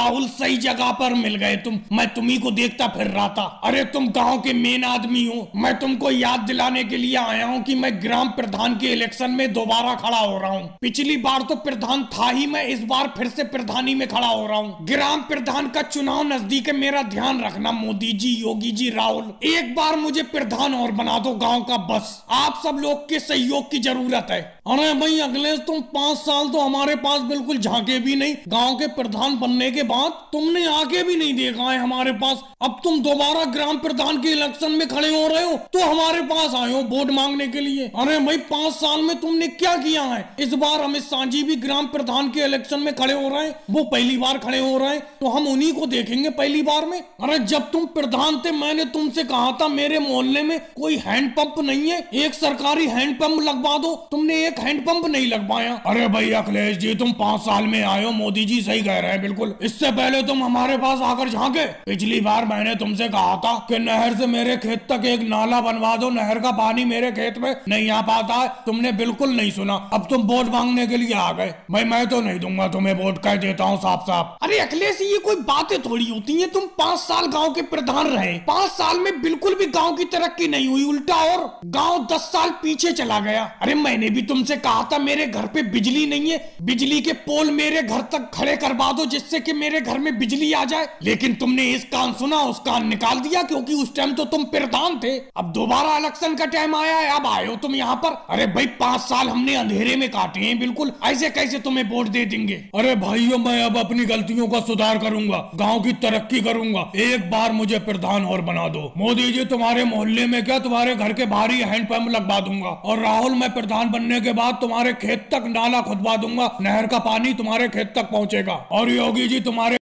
राहुल सही जगह पर मिल गए तुम। मैं तुम्ही को देखता फिर रहा था। अरे तुम गांव के मेन आदमी हो। मैं तुमको याद दिलाने के लिए आया हूँ कि मैं ग्राम प्रधान के इलेक्शन में दोबारा खड़ा हो रहा हूँ। पिछली बार तो प्रधान था ही मैं, इस बार फिर से प्रधानी में खड़ा हो रहा हूँ। ग्राम प्रधान का चुनाव नजदीक है, मेरा ध्यान रखना मोदी जी, योगी जी, राहुल। एक बार मुझे प्रधान और बना दो गाँव का, बस आप सब लोग के सहयोग की जरूरत है। अरे भाई अखिलेश, तुम 5 साल तो हमारे पास बिल्कुल झांके भी नहीं। गांव के प्रधान बनने के बाद तुमने आके भी नहीं देखा है हमारे पास। अब तुम दोबारा ग्राम प्रधान के इलेक्शन में खड़े हो रहे हो तो हमारे पास आए हो वोट मांगने के लिए। अरे भाई 5 साल में तुमने क्या किया है? इस बार अमित शाह जी भी ग्राम प्रधान के इलेक्शन में खड़े हो रहे हैं, वो पहली बार खड़े हो रहे हैं, तो हम उन्हीं को देखेंगे पहली बार में। अरे जब तुम प्रधान थे मैंने तुमसे कहा था मेरे मोहल्ले में कोई हैंडपंप नहीं है, एक सरकारी हैंडपंप लगवा दो। तुमने एक हैंडपंप नहीं लगवाया। अरे भाई अखिलेश जी, तुम 5 साल में आए हो, मोदी जी सही कह रहे हैं बिल्कुल। इससे पहले तुम हमारे पास आकर झांके। पिछली बार मैंने तुमसे कहा था कि नहर से मेरे खेत तक एक नाला बनवा दो, नहर का पानी मेरे खेत में नहीं आ पाता है। तुमने बिल्कुल नहीं सुना। अब तुम वोट मांगने के लिए आ गए। भाई मैं तो नहीं दूंगा तुम्हें वोट, कह देता हूँ साफ साफ। अरे अखिलेश, ये कोई बातें थोड़ी होती है। तुम 5 साल गाँव के प्रधान रहे, 5 साल में बिल्कुल भी गाँव की तरक्की नहीं हुई, उल्टा और गाँव 10 साल पीछे चला गया। अरे मैंने भी तुमसे कहा था मेरे घर पे बिजली नहीं है, बिजली के पोल मेरे घर तक खड़े करवा दो जिससे कि मेरे घर में बिजली आ जाए, लेकिन तुमने इस कान सुना उस कान निकाल दिया, क्योंकि उस टाइम तो तुम प्रधान थे। अब दोबारा इलेक्शन का टाइम आया है, अब आए हो तुम यहाँ पर। अरे भाई 5 साल हमने अंधेरे में काटे हैं बिल्कुल, ऐसे कैसे तुम्हें वोट दे देंगे? अरे भाइयों, मैं अब अपनी गलतियों का सुधार करूंगा, गाँव की तरक्की करूंगा। एक बार मुझे प्रधान और बना दो। मोदी जी, तुम्हारे मोहल्ले में क्या, तुम्हारे घर के बाहर ही हैंडपंप लगवा दूंगा। और राहुल, मैं प्रधान बनने के बाद तुम्हारे खेत तक नाला खुदवा दूंगा, नहर का पानी तुम्हारे खेत तक पहुंचेगा। और योगी जी, तुम्हारे